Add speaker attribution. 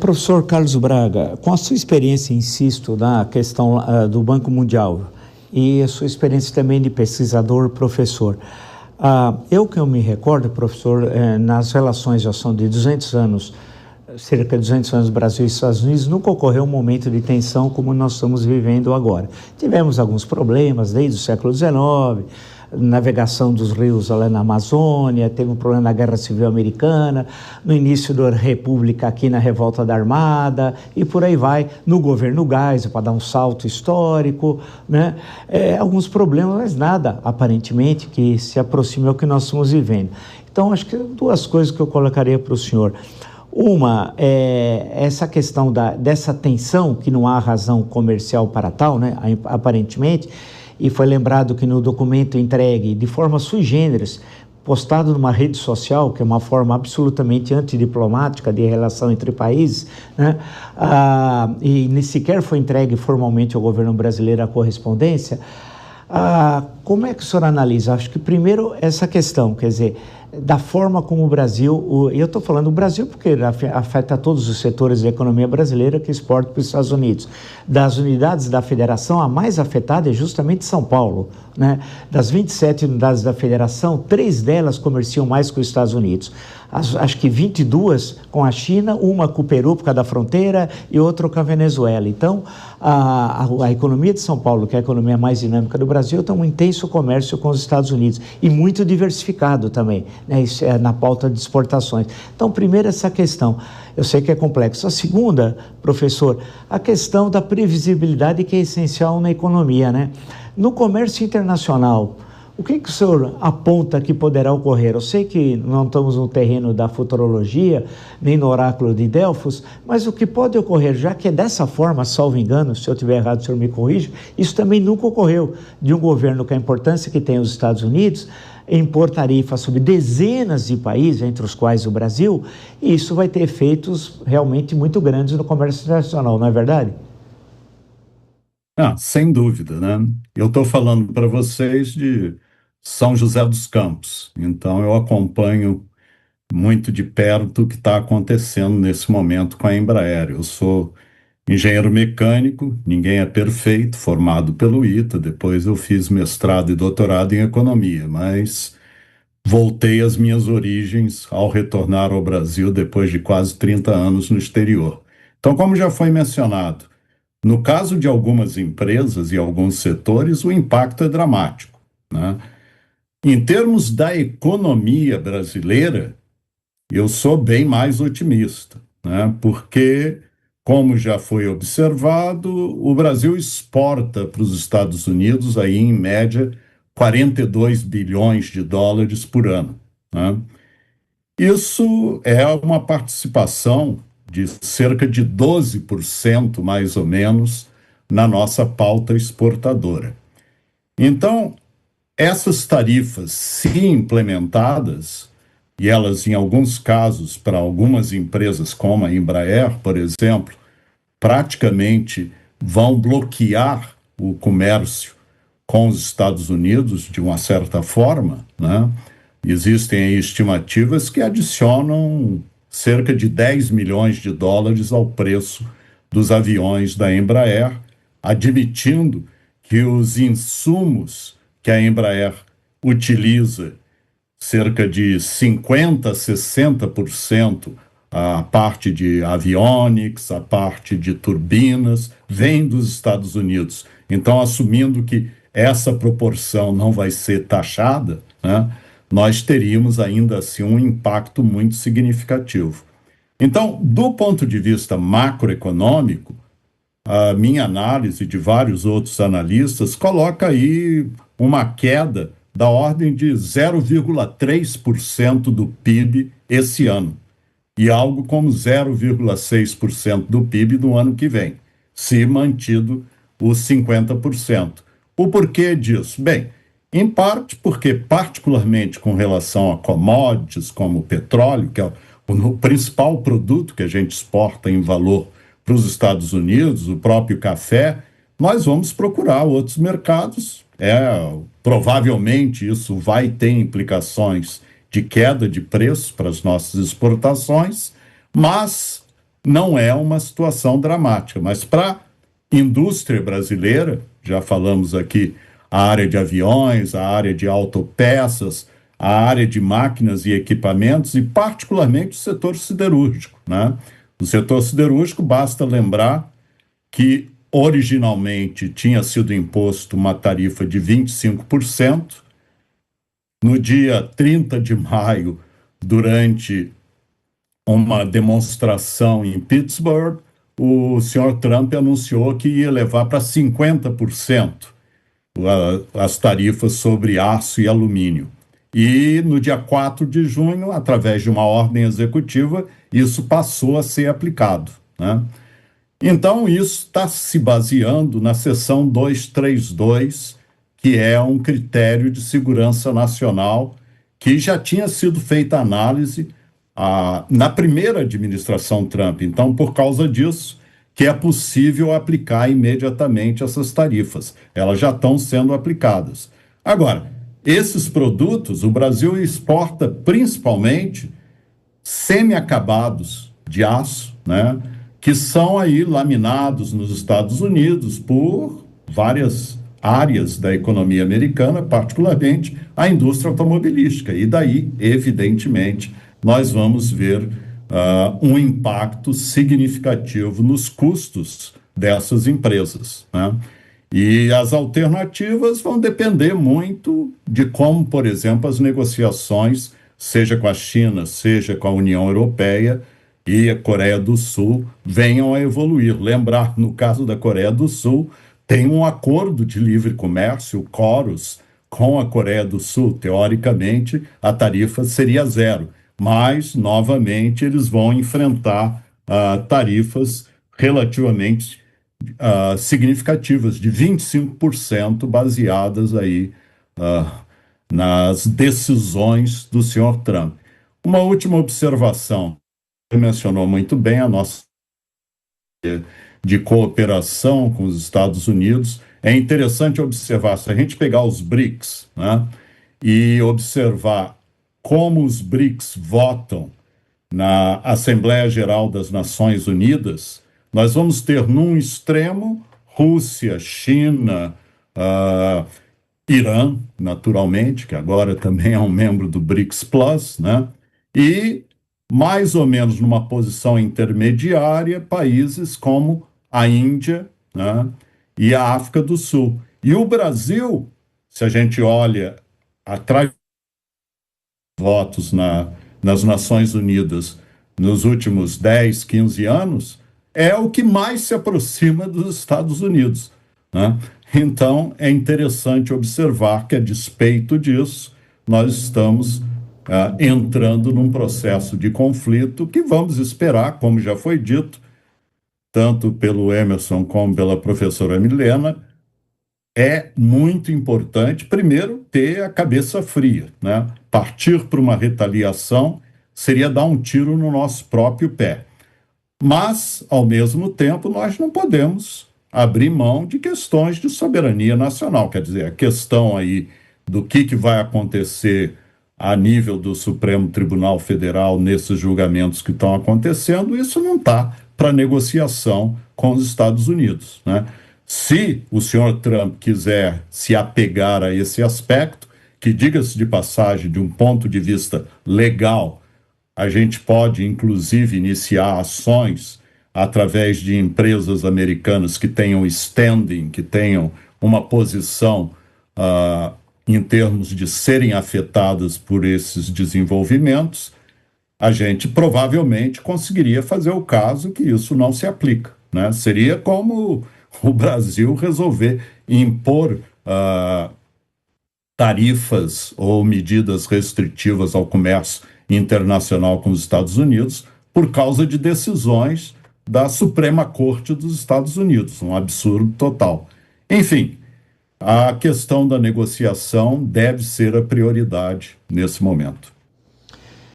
Speaker 1: Professor Carlos Braga, com a sua experiência, insisto, na questão do Banco Mundial e a sua experiência também de pesquisador, professor, eu me recordo, professor, nas relações já são de 200 anos, cerca de 200 anos Brasil e Estados Unidos, nunca ocorreu um momento de tensão como nós estamos vivendo agora. Tivemos alguns problemas desde o século XIX, navegação dos rios lá na Amazônia, teve um problema na Guerra Civil Americana, no início da República aqui na Revolta da Armada e por aí vai, no governo Geisel, para dar um salto histórico, né? Alguns problemas, mas nada, aparentemente, que se aproxime ao que nós estamos vivendo. Então, acho que duas coisas que eu colocaria para o senhor. Uma é essa questão dessa tensão, que não há razão comercial para tal, né? Aparentemente, e foi lembrado que no documento entregue de forma sui generis, postado numa rede social, que é uma forma absolutamente antidiplomática de relação entre países, né? E nem sequer foi entregue formalmente ao governo brasileiro a correspondência. Como é que o senhor analisa? Acho que primeiro essa questão, quer dizer, da forma como o Brasil, eu estou falando do Brasil porque afeta todos os setores da economia brasileira que exportam para os Estados Unidos. Das unidades da federação, a mais afetada é justamente São Paulo, né? Das 27 unidades da federação, 3 delas comerciam mais com os Estados Unidos. Acho que 22 com a China, uma com o Peru por causa da fronteira e outra com a Venezuela. Então, a economia de São Paulo, que é a economia mais dinâmica do Brasil, tem um intenso comércio com os Estados Unidos e muito diversificado também, né? Isso é na pauta de exportações. Então, primeiro essa questão, eu sei que é complexo. A segunda, professor, a questão da previsibilidade que é essencial na economia, né? No comércio internacional, o que o senhor aponta que poderá ocorrer? Eu sei que não estamos no terreno da futurologia, nem no oráculo de Delfos, mas o que pode ocorrer, já que é dessa forma, salvo engano, se eu estiver errado, o senhor me corrige, isso também nunca ocorreu de um governo com a importância que tem os Estados Unidos, impor tarifas sobre dezenas de países, entre os quais o Brasil, e isso vai ter efeitos realmente muito grandes no comércio internacional, não é verdade?
Speaker 2: Sem dúvida, né? Eu estou falando para vocês de São José dos Campos, então eu acompanho muito de perto o que está acontecendo nesse momento com a Embraer. Eu sou engenheiro mecânico, ninguém é perfeito, formado pelo ITA, depois eu fiz mestrado e doutorado em economia, mas voltei às minhas origens ao retornar ao Brasil depois de quase 30 anos no exterior. Então, como já foi mencionado, no caso de algumas empresas e alguns setores, o impacto é dramático, né? Em termos da economia brasileira, eu sou bem mais otimista, né? Porque, como já foi observado, o Brasil exporta para os Estados Unidos, aí, em média, 42 bilhões de dólares por ano, né? Isso é uma participação de cerca de 12%, mais ou menos, na nossa pauta exportadora. Então, essas tarifas, se implementadas, e elas, em alguns casos, para algumas empresas, como a Embraer, por exemplo, praticamente vão bloquear o comércio com os Estados Unidos, de uma certa forma, né? Existem aí estimativas que adicionam cerca de 10 milhões de dólares ao preço dos aviões da Embraer, admitindo que os insumos que a Embraer utiliza, cerca de 50% a 60%, a parte de avionics, a parte de turbinas, vem dos Estados Unidos. Então, assumindo que essa proporção não vai ser taxada, né, nós teríamos ainda assim um impacto muito significativo. Então, do ponto de vista macroeconômico, a minha análise de vários outros analistas coloca aí uma queda da ordem de 0,3% do PIB esse ano e algo como 0,6% do PIB do ano que vem, se mantido os 50%. O porquê disso? Bem, em parte porque, particularmente com relação a commodities como o petróleo, que é o principal produto que a gente exporta em valor para os Estados Unidos, o próprio café, nós vamos procurar outros mercados. Provavelmente isso vai ter implicações de queda de preços para as nossas exportações, mas não é uma situação dramática, mas para a indústria brasileira, já falamos aqui, a área de aviões, a área de autopeças, a área de máquinas e equipamentos e particularmente o setor siderúrgico, né? O setor siderúrgico, basta lembrar que originalmente tinha sido imposto uma tarifa de 25%. No dia 30 de maio, durante uma demonstração em Pittsburgh, o senhor Trump anunciou que ia levar para 50% as tarifas sobre aço e alumínio. E no dia 4 de junho, através de uma ordem executiva, isso passou a ser aplicado, né? Então, isso está se baseando na seção 232, que é um critério de segurança nacional que já tinha sido feita análise na primeira administração Trump. Então, por causa disso, que é possível aplicar imediatamente essas tarifas. Elas já estão sendo aplicadas. Agora, esses produtos, o Brasil exporta principalmente semi-acabados de aço, né, que são aí laminados nos Estados Unidos por várias áreas da economia americana, particularmente a indústria automobilística. E daí, evidentemente, nós vamos ver um impacto significativo nos custos dessas empresas, né? E as alternativas vão depender muito de como, por exemplo, as negociações, seja com a China, seja com a União Europeia e a Coreia do Sul, venham a evoluir. Lembrar, no caso da Coreia do Sul, tem um acordo de livre comércio, o KORUS, com a Coreia do Sul. Teoricamente, a tarifa seria zero, mas, novamente, eles vão enfrentar tarifas relativamente significativas, de 25%, baseadas aí nas decisões do senhor Trump. Uma última observação, ele mencionou muito bem a nossa de cooperação com os Estados Unidos. É interessante observar, se a gente pegar os BRICS, né, e observar como os BRICS votam na Assembleia Geral das Nações Unidas, nós vamos ter num extremo Rússia, China, Irã, naturalmente, que agora também é um membro do BRICS Plus, né? E mais ou menos numa posição intermediária, países como a Índia, né, e a África do Sul. E o Brasil, se a gente olha atrás votos nas Nações Unidas nos últimos 10, 15 anos, é o que mais se aproxima dos Estados Unidos, né? Então, é interessante observar que, a despeito disso, nós estamos entrando num processo de conflito que vamos esperar, como já foi dito, tanto pelo Emerson como pela professora Milena. É muito importante, primeiro, ter a cabeça fria, né? Partir para uma retaliação seria dar um tiro no nosso próprio pé. Mas, ao mesmo tempo, nós não podemos abrir mão de questões de soberania nacional. Quer dizer, a questão aí do que vai acontecer a nível do Supremo Tribunal Federal nesses julgamentos que estão acontecendo, isso não está para negociação com os Estados Unidos, né? Se o senhor Trump quiser se apegar a esse aspecto, que, diga-se de passagem, de um ponto de vista legal, a gente pode, inclusive, iniciar ações através de empresas americanas que tenham standing, que tenham uma posição em termos de serem afetadas por esses desenvolvimentos. A gente provavelmente conseguiria fazer o caso que isso não se aplica, né? Seria como o Brasil resolver impor tarifas ou medidas restritivas ao comércio internacional com os Estados Unidos por causa de decisões da Suprema Corte dos Estados Unidos, um absurdo total. Enfim, a questão da negociação deve ser a prioridade nesse momento.